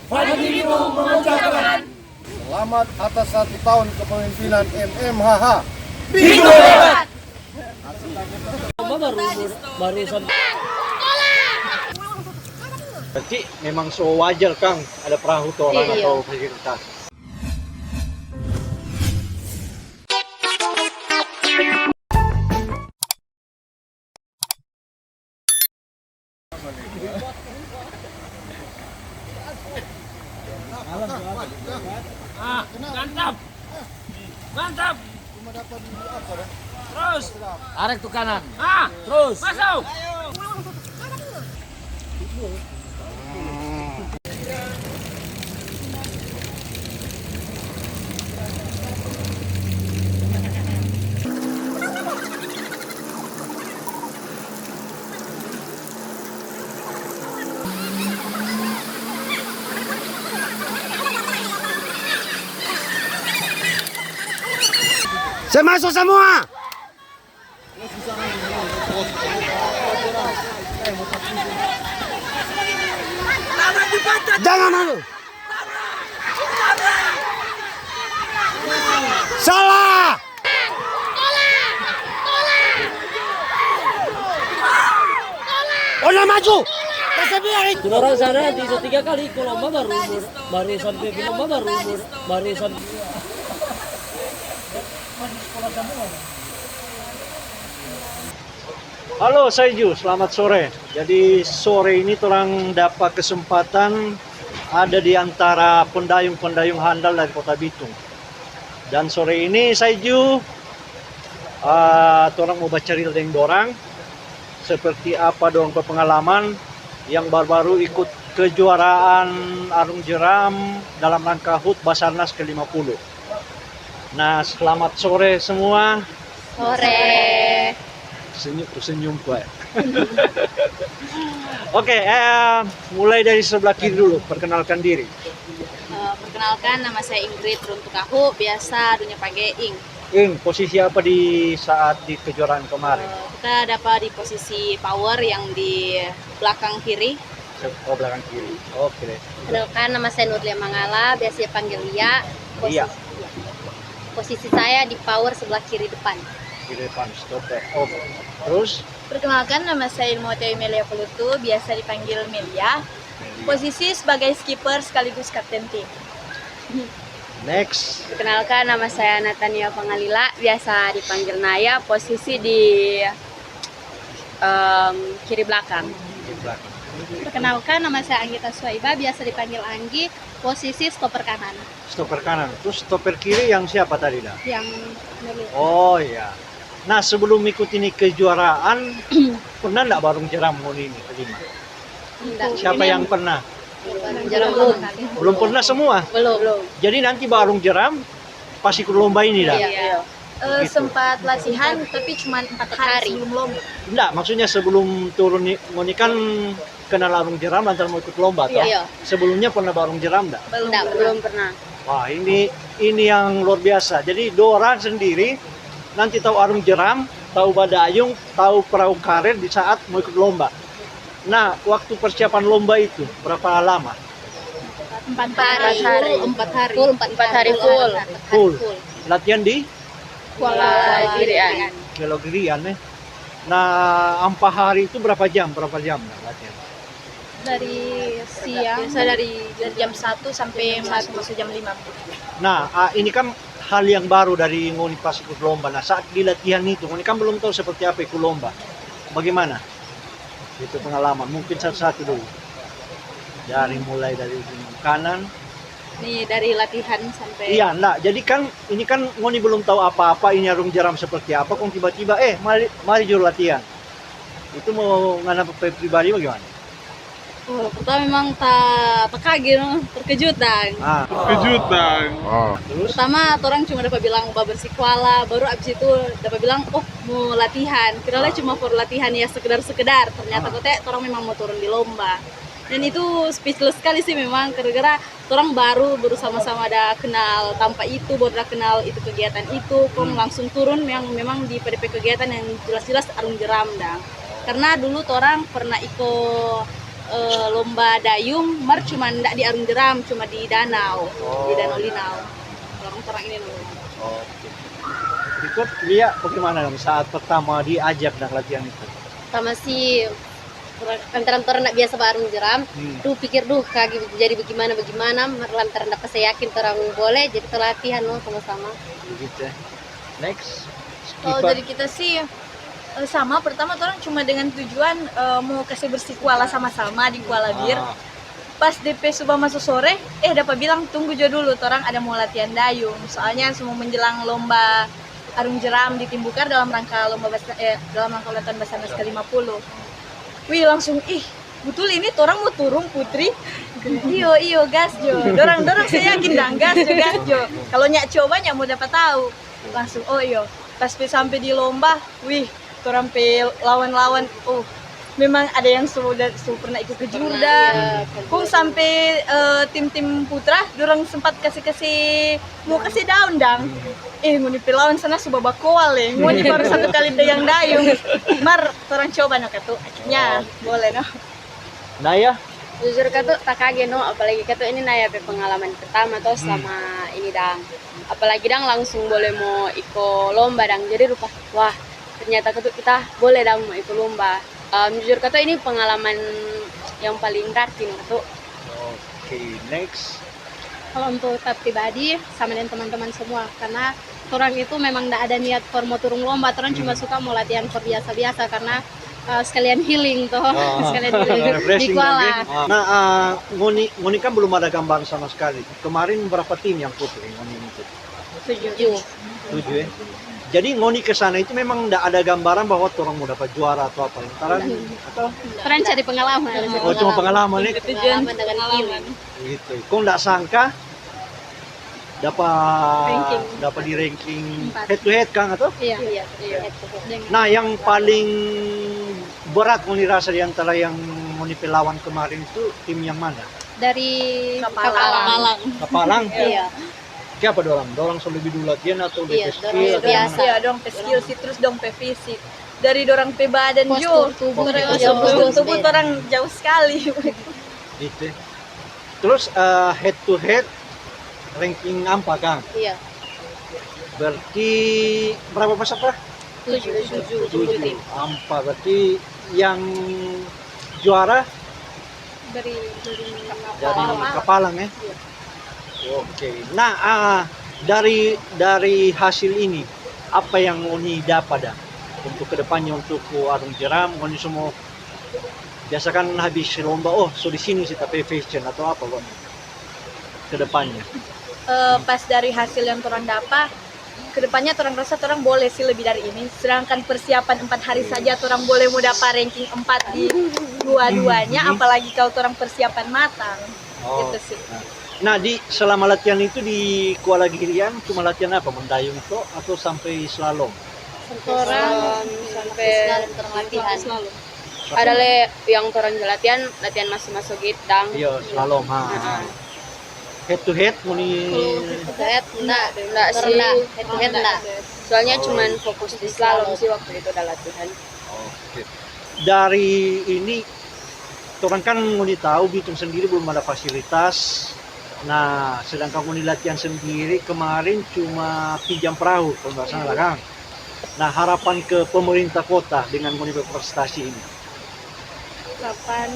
Fajrino mengucapkan selamat atas 1 tahun kepemimpinan MMHH. Bingo hebat. Berarti memang so wajar Kang ada perahu orang atau fasilitas. Mantap. Mantap. Terus. Tarik ke kanan. Terus. Masuk. Saya masuk semua. Jangan malu. Salah. Udah maju. Orang sana di 3 kali ke lomba baru sampai ke lomba baru sampai. Halo Saiju, selamat sore. Jadi sore ini orang dapat kesempatan ada di antara pendayung-pendayung handal dari Kota Bitung. Dan sore ini Saiju, orang mau baca real dengan dorang seperti apa dong pengalaman yang baru-baru ikut kejuaraan arung jeram dalam rangka HUT Basarnas ke-50. Nah, selamat sore semua. Sore. Senyum Pak. Oke, mulai dari sebelah kiri dulu, perkenalkan diri. Perkenalkan, nama saya Ingrid Runtukahu, biasa dunia panggil Ing. Ing, posisi apa di saat di kejuaraan kemarin? Kita dapat di posisi power yang di belakang kiri. Oh, belakang kiri. Oke. Perkenalkan, nama saya Nurlia Mangala, biasa dipanggil Lia. Iya. Posisi saya di power sebelah kiri depan. Kiri depan, stopper. Oh, terus? Perkenalkan, nama saya Ilmuwati Melia Pelutu, biasa dipanggil Melia. Posisi sebagai skipper sekaligus kapten tim. Next. Perkenalkan, nama saya Natania Pangalila, biasa dipanggil Naya, posisi di kiri belakang. Di belakang. Perkenalkan, nama saya Anggita Suaiba, biasa dipanggil Anggi, posisi stopper kanan. Stopper kanan. Terus stopper kiri yang siapa tadi dah? Yang Oh iya. Nah, sebelum ikut ini kejuaraan, pernah enggak barung jeram ini kelima? Siapa yang pernah? Belum pernah semua? Belum. Jadi nanti barung jeram pas ikut lomba ini dah? Iya. Gitu. Sempat latihan, tapi cuma 4 hari sebelum lomba. Enggak, maksudnya sebelum turun ini kan kenal barung jeram lantaran mau ikut lomba toh? Iya. Sebelumnya pernah barung jeram enggak? Belum pernah. Wah, ini yang luar biasa. Jadi Dora sendiri nanti tahu arung jeram, tahu badayung, tahu perahu karet di saat mau ikut lomba. Nah, waktu persiapan lomba itu berapa lama? 4 hari. 4 hari. Full. Full. Latihan di Kuala Girian. Gelogrian ya. Nah, 4 hari itu berapa jam latihan? Dari siang. Biasa dari jam 1 sampai masuk jam 5. Nah, ini kan hal yang baru dari Ngoni pas ikut lomba. Nah, saat di latihan itu, Ngoni kan belum tahu seperti apa ikut lomba. Bagaimana? Itu pengalaman. Mungkin satu-satu dulu. Mulai dari kanan. Nih dari latihan sampai. Iya, enggak. Jadi kan ini kan Ngoni belum tahu apa-apa ini arung jeram seperti apa. Kok tiba-tiba mari juru latihan. Itu mau ngana pribadi bagaimana? Pertama memang tak kaget, terkejutan. Terus? Pertama orang cuma dapat bilang mau bersih kuala, baru abis itu dapat bilang mau latihan. Kira-kira cuma for latihan ya sekedar. Ternyata orang memang mau turun di lomba. Dan itu speechless sekali sih memang, gara-gara orang baru sama-sama ada kenal tanpa itu, baru ada kenal itu kegiatan itu, langsung turun yang memang di PDP kegiatan yang jelas-jelas arung jeram dah. Karena dulu orang pernah ikut lomba dayung, mar cuma ndak di Arung Jeram, cuma di danau, di Danau Linau. Orang-orang ini loh. Oke. Berikut Lia, bagaimana dong saat pertama diajak dan latihan itu? Sama si lantaran orang nak biasa bareng jeram, duh pikir kaki jadi bagaimana lantaran dapat saya yakin orang boleh jadi latihan sama-sama. Begitu ya. Next. Kalau dari kita sih sama, pertama orang cuma dengan tujuan mau kasih bersih kuala sama-sama di Kuala Bir. Pas DP sudah masuk sore, dapat bilang tunggu aja dulu, orang ada mau latihan dayung. Soalnya semua menjelang lomba Arung Jeram di Timbukar dalam rangka latihan Basarnas ke-50. Wih langsung betul ini orang mau turun Putri. Iyo gas Jo. Dorang saya yakin dan gas Jo. Kalau nyak coba nyak mau dapat tahu. Langsung iyo. Pas sampai di lomba, wih, orang lawan-lawan. Memang ada yang sudah pernah ikut ke Jurda. Kung sampai tim-tim putra, dorang sempat mau kasih daun dang. Mau lawan sana sudah bakoal mau baru satu kali yang dayung. Mar, orang coba katu, akhirnya boleh Naya? Jujur kata tak kaget apalagi kata ini Naya pengalaman pertama tuh sama ini dang. Apalagi dang langsung boleh mau ikut lomba dang. Jadi rupa, wah ternyata kita boleh dang mau ikut lomba. Jujur kata ini pengalaman yang paling berarti tuh. Oke, next. Kalau untuk pribadi sama dengan teman-teman semua, karena orang itu memang tidak ada niat for mau turun lomba, orang cuma suka mau latihan for biasa-biasa karena sekalian healing tuh, sekalian healing di Kuala. Nah, Ngoni kan belum ada gambar sama sekali. Kemarin berapa tim yang putri Ngoni itu? 7 ya. Jadi Ngoni ke sana itu memang tidak ada gambaran bahwa orang mau dapat juara atau apa. Atau orang cari pengalaman. Oh, cuma pengalaman nih. Pengalaman dengan healing. Gitu. Kok nggak sangka dapat di ranking head to head Kang atau? Iya. Nah, yang paling berat Ngoni rasa di antara yang Ngoni pelawan kemarin itu tim yang mana? Dari Kapalang. Iya. Siapa dorang lebih dulu latihan atau lebih skill? Biasa. Iya dong, skill sih terus dong fisik. Dari dorang badan Jo, Postur tubuh orang jauh sekali. Gitu. Terus head to head ranking apa Kang? Iya. Berarti berapa peserta? 7 7. Ampa berarti yang juara dari Kapalang ya? Oke. Nah, dari hasil ini apa yang Ngoni dapat untuk kedepannya untuk Arung Jeram? Ngoni semua biasa kan habis lomba, so di sini sih tapi fashion atau apa Bang? Kedepannya? Pas dari hasil yang orang dapat, kedepannya orang rasa orang boleh sih lebih dari ini. Sedangkan persiapan 4 hari saja orang boleh mau dapat ranking 4 di dua-duanya, apalagi kalau orang persiapan matang. Gitu sih. Nah, selama latihan itu di Kuala Girian cuma latihan apa? Mendayung itu atau sampai slalom? Orang sampai latihan. Ada yang orang latihan masuk gitang. Iya, slalom. Head to head Ngoni? Head enggak sih. Head enggak. Soalnya cuman fokus di slalom sih waktu itu udah latihan. Oke. Dari ini orang kan Ngoni tahu Bitung sendiri belum ada fasilitas. Nah, sedangkan Ngoni latihan sendiri kemarin cuma pinjam perahu kalau nggak salah Kang. Nah, harapan ke pemerintah kota dengan Ngoni berprestasi ini? Harapan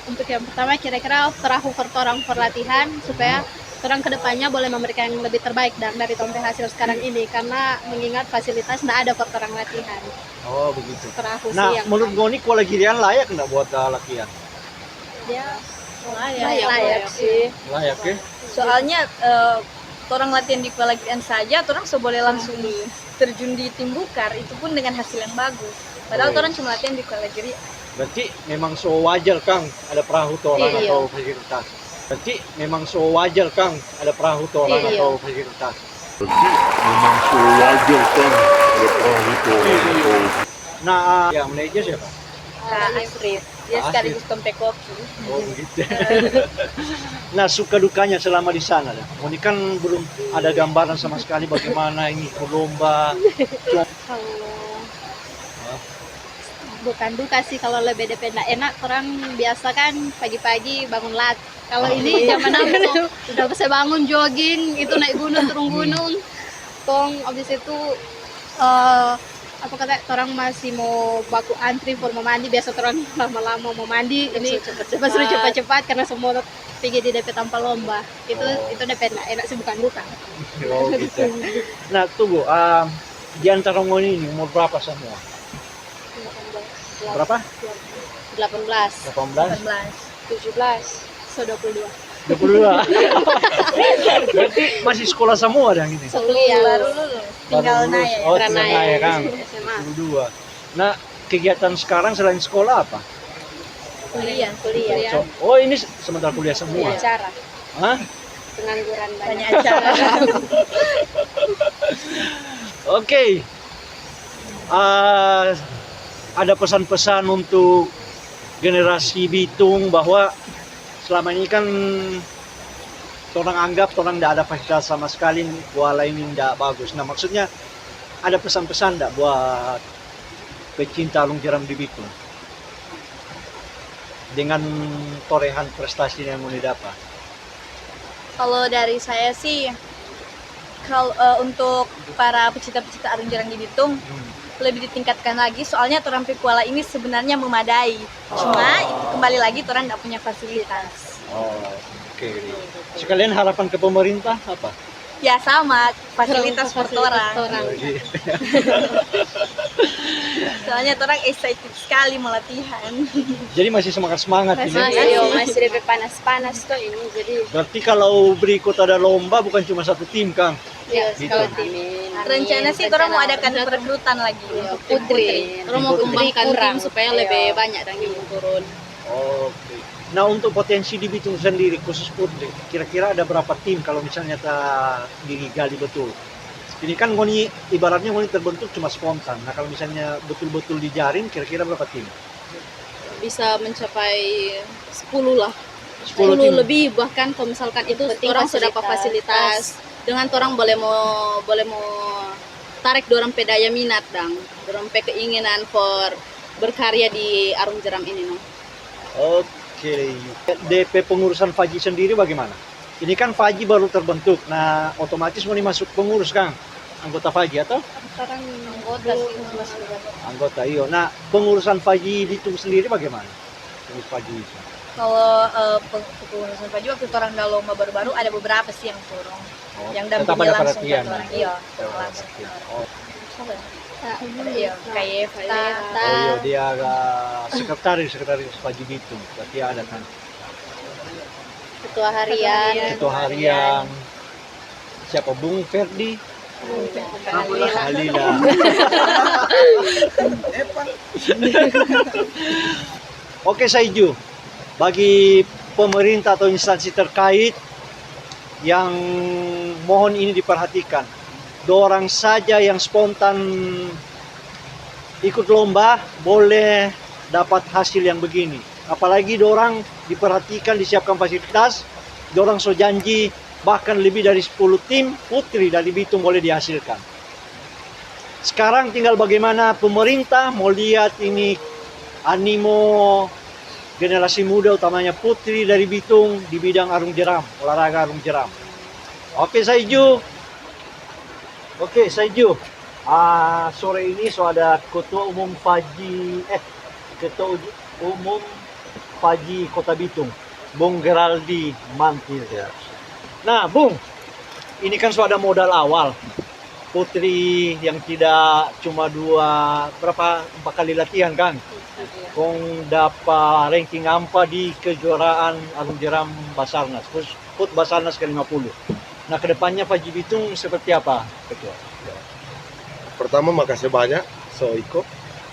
untuk yang pertama kira-kira perahu orang latihan supaya orang kedepannya boleh memberikan yang lebih terbaik dari sampai hasil sekarang ini karena mengingat fasilitas tidak ada orang latihan. Oh begitu. Perahu nah, yang menurut Ngoni Kuala Girian layak nggak buat latihan? Ya, Layak sih. Layak ya? Soalnya orang latihan di Kuala Girian saja, orang boleh langsung terjun di Timbukar, itu pun dengan hasil yang bagus. Padahal orang cuma latihan di Kuala Girian. Berarti memang so wajar Kang ada perahu orang atau fasilitas. Berarti memang so wajar Kang ada perahu orang atau fasilitas. Nah, yang manajer siapa? Astrid. Dia sekaligus tempe kopi. Oh begitu. Nah, suka dukanya selama di sana. Ini kan belum ada gambaran sama sekali bagaimana ini lomba. Bukan duka sih, kalau lebih DP nggak enak, orang biasa kan pagi-pagi bangun lat. Kalau ini zaman apa udah bisa bangun jogging, itu naik gunung, turun gunung. Tong abis itu apa kata orang masih mau baku antri for mau mandi, biasa orang lama-lama mau mandi, ini suruh cepat-cepat karena semua pergi di DP tanpa lomba. Itu DP nggak enak sih, bukan duka. Oh gitu. Nah tunggu, di antara ngoni ini umur berapa semua? Berapa? 18, 18? 17. so 22. 22. Berarti masih sekolah semua dah gitu. Kuliah. Baru lulus, tinggal Baru lulus. naik. Oh, tinggal naik kan. SMA. 22. Nah, kegiatan sekarang selain sekolah apa? Kuliah. So- oh, ini sementara kuliah semua. Acara. Hah? Pengangguran Banyak banyak. acara. Oke. Ada pesan-pesan untuk generasi Bitung bahwa selama ini kan orang anggap orang tidak ada fasilitas sama sekali, kuala ini tidak bagus. Nah maksudnya ada pesan-pesan tidak buat pecinta Arung Jeram di Bitung dengan torehan prestasi yang mau didapat? Kalau dari saya sih, kalau untuk para pecinta-pecinta Arung Jeram di Bitung, lebih ditingkatkan lagi, soalnya Torang Kuala ini sebenarnya memadai. Cuma itu kembali lagi Torang nggak punya fasilitas. Oh, oke. Sekalian harapan ke pemerintah apa? Ya sama, fasilitas for Torang. Soalnya Torang excited sekali mau latihan. Jadi masih semangat ini. Masih lebih panas-panas tuh ini, jadi Berarti kalau berikut ada lomba bukan cuma satu tim Kang? ya Gitu. sekali tim. Rencana sih Torang mau adakan perekrutan lagi untuk tim putri. Orang mau kembangkan tim supaya lebih Iya. banyak dan yang turun. Oke. Nah untuk potensi di Bitung sendiri khusus putri, kira-kira ada berapa tim kalau misalnya digali betul? Ini kan ngoni ibaratnya ngoni terbentuk cuma spontan. Nah kalau misalnya betul-betul dijaring, kira-kira berapa tim? Bisa mencapai 10 lah. 10 10 tim. lebih bahkan kalau misalkan itu Penting orang sudah dapat fasilitas. Dengan orang boleh mau tarik dorang pedaya minat dang. Dorang pe keinginan for berkarya di Arung Jeram ini no. Oke. DP pengurusan Faji sendiri bagaimana? Ini kan Faji baru terbentuk. Nah otomatis mau masuk pengurus Kang? Anggota Faji atau? Sekarang anggota sih Anggota iyo. Nah pengurusan Faji Bitung sendiri bagaimana? Pengurus Faji itu. Kalau pengurusan Faji waktu Torang ada lomba baru-baru ada beberapa sih yang turun. Oh, Yang tetap dampingi ada langsung ke perhatian. Torang. Iya, langsung ke Torang. Oh. Iya, kayak Efta. Oh iya, dia agak sekretaris Faji Bitung. Berarti ada kan Ketua harian. ketua harian. Siapa? Bung Ferdi? Alila. Oke Saiju, bagi pemerintah atau instansi terkait yang mohon ini diperhatikan. Dorang saja yang spontan ikut lomba boleh dapat hasil yang begini. Apalagi dorang diperhatikan, disiapkan fasilitas, dorang so janji bahkan lebih dari 10 tim putri dari Bitung boleh dihasilkan. Sekarang tinggal bagaimana pemerintah mau lihat ini animo generasi muda utamanya putri dari Bitung di bidang Arung Jeram, olahraga Arung Jeram. Oke Saiju. Sore ini so ada Ketua Umum Faji Kota Bitung, Bung Geraldi Mantil. Nah, Bung, ini kan so ada modal awal. Putri yang tidak cuma 4 kali latihan kan? Kong dapat ranking apa di kejuaraan Arung Jeram Basarnas, Put Basarnas ke-50. Nah, kedepannya Faji Bitung seperti apa, Ketua? Pertama makasih banyak so ikut.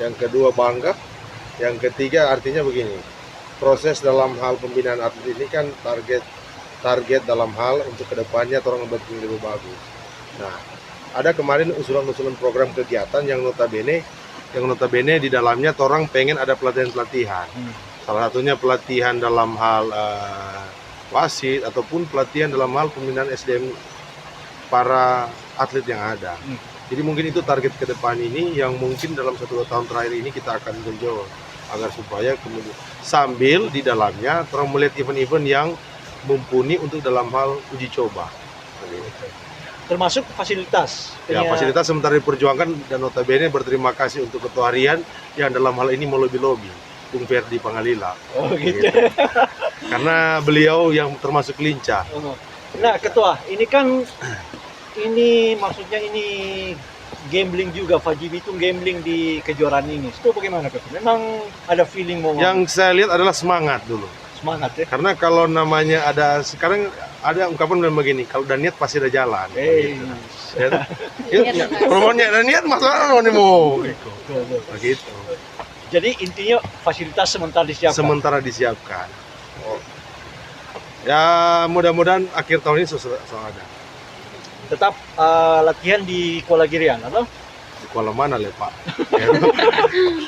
Yang kedua bangga. Yang ketiga artinya begini. Proses dalam hal pembinaan atlet ini kan target dalam hal untuk kedepannya orang membentuk lebih bagus. Nah, ada kemarin usulan-usulan program kegiatan yang notabene di dalamnya orang pengen ada pelatihan-pelatihan. Salah satunya pelatihan dalam hal wasit ataupun pelatihan dalam hal pembinaan SDM para atlet yang ada. Jadi mungkin itu target ke depan ini yang mungkin dalam 1-2 tahun terakhir ini kita akan genjot agar supaya kemudian sambil di dalamnya orang melihat event-event yang mumpuni untuk dalam hal uji coba. Termasuk fasilitas. Ya, fasilitas sementara diperjuangkan dan notabene berterima kasih untuk Ketua Harian yang dalam hal ini melobi-lobi, Bung Ferdi Pangalila. Oh gitu. Karena beliau yang termasuk lincah. Nah Ketua, ini kan ini maksudnya ini gambling juga, Faji Bitung gambling di kejuaraan ini. Itu bagaimana Ketua? Memang ada feeling mau? Yang saya lihat adalah semangat dulu. Semangat ya? Karena kalau namanya ada, sekarang ada ungkapan begini, kalau udah niat pasti ada jalan. Promonya ada niat, masalah nih mau. Begitu. Jadi intinya fasilitas sementara disiapkan. Sementara disiapkan. Ya mudah-mudahan akhir tahun ini sudah ada. Tetap latihan di Kuala Girian atau? Di Kuala mana le Pak?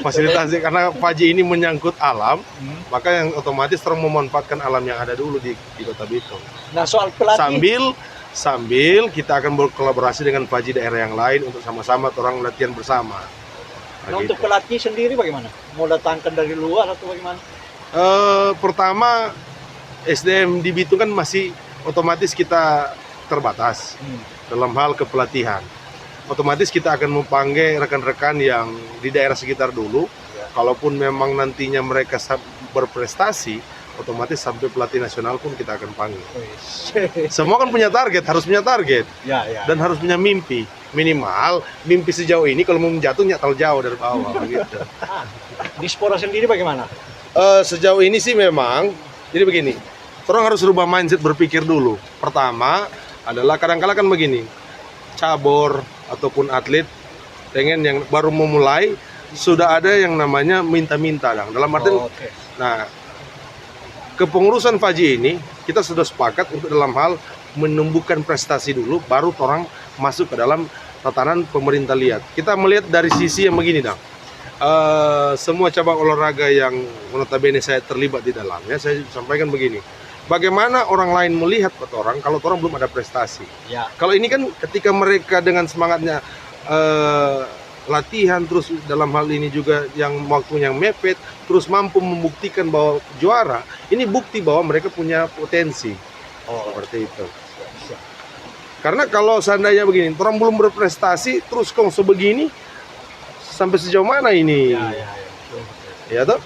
Fasilitasnya karena Faji ini menyangkut alam, maka yang otomatis terus memanfaatkan alam yang ada dulu di Kota Bitung. Nah soal pelatih. Sambil kita akan berkolaborasi dengan Faji daerah yang lain untuk sama-sama orang latihan bersama. Nah, untuk pelatih sendiri bagaimana? Mau datangkan dari luar atau bagaimana? Pertama SDM di Bitung kan masih otomatis kita terbatas dalam hal kepelatihan. Otomatis kita akan memanggil rekan-rekan yang di daerah sekitar dulu. Kalaupun memang nantinya mereka berprestasi, otomatis sampai pelatih nasional pun kita akan panggil. Semua kan punya target, harus punya target. Dan harus punya mimpi. Minimal mimpi sejauh ini kalau mau jatuh terlalu jauh dari bawah gitu. Di Spora sendiri bagaimana? Sejauh ini sih memang jadi begini. Orang harus rubah mindset berpikir dulu. Pertama adalah kadang-kala kan begini. Cabur ataupun atlet pengen yang baru memulai sudah ada yang namanya minta-minta dalam artian. Nah, kepengurusan Faji ini kita sudah sepakat untuk dalam hal menumbuhkan prestasi dulu baru orang masuk ke dalam tatanan pemerintah lihat. Kita melihat dari sisi yang begini semua cabang olahraga yang notabene saya terlibat di dalamnya, saya sampaikan begini. Bagaimana orang lain melihat orang kalau orang belum ada prestasi. Kalau ini kan ketika mereka dengan semangatnya latihan terus dalam hal ini juga yang waktunya mepet terus mampu membuktikan bahwa juara, ini bukti bahwa mereka punya potensi. Seperti itu. Karena kalau seandainya begini, orang belum berprestasi terus kong sebegini sampai sejauh mana ini? Ya toh?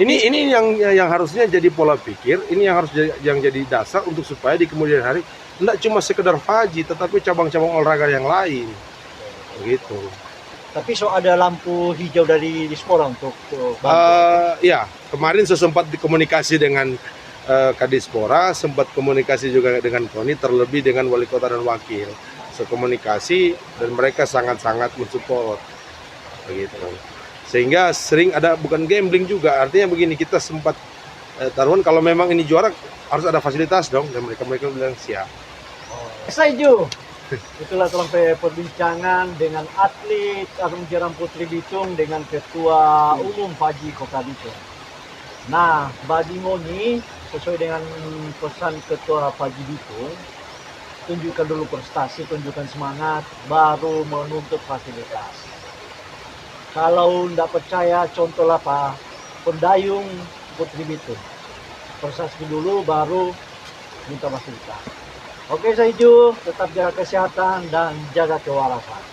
Ini yang harusnya jadi pola pikir, ini yang harus jadi dasar untuk supaya di kemudian hari tidak cuma sekedar Faji tetapi cabang-cabang olahraga yang lain. Begitu. Tapi ada lampu hijau dari Dispora untuk ya, kemarin saya sempat dikomunikasi dengan Kadispora, sempat komunikasi juga dengan Tony, terlebih dengan wali kota dan wakil. Sekomunikasi dan mereka sangat-sangat mensupport. Begitu. Sehingga sering ada bukan gambling juga, artinya begini, kita sempat taruhan kalau memang ini juara harus ada fasilitas dong, dan mereka bilang siap. Setuju. Itulah telah perbincangan dengan atlet Arung Jeram Putri Bitung dengan Ketua Umum Faji Kota Bitung. Nah, bagi Ngoni, sesuai dengan pesan Ketua Faji Bitung, tunjukkan dulu prestasi, tunjukkan semangat, baru menuntut fasilitas. Kalau tidak percaya, contohlah Pak Pendayung Putri Bitung. Prestasi dulu, baru minta fasilitas. Oke, Saiju, tetap jaga kesehatan dan jaga kewarasan.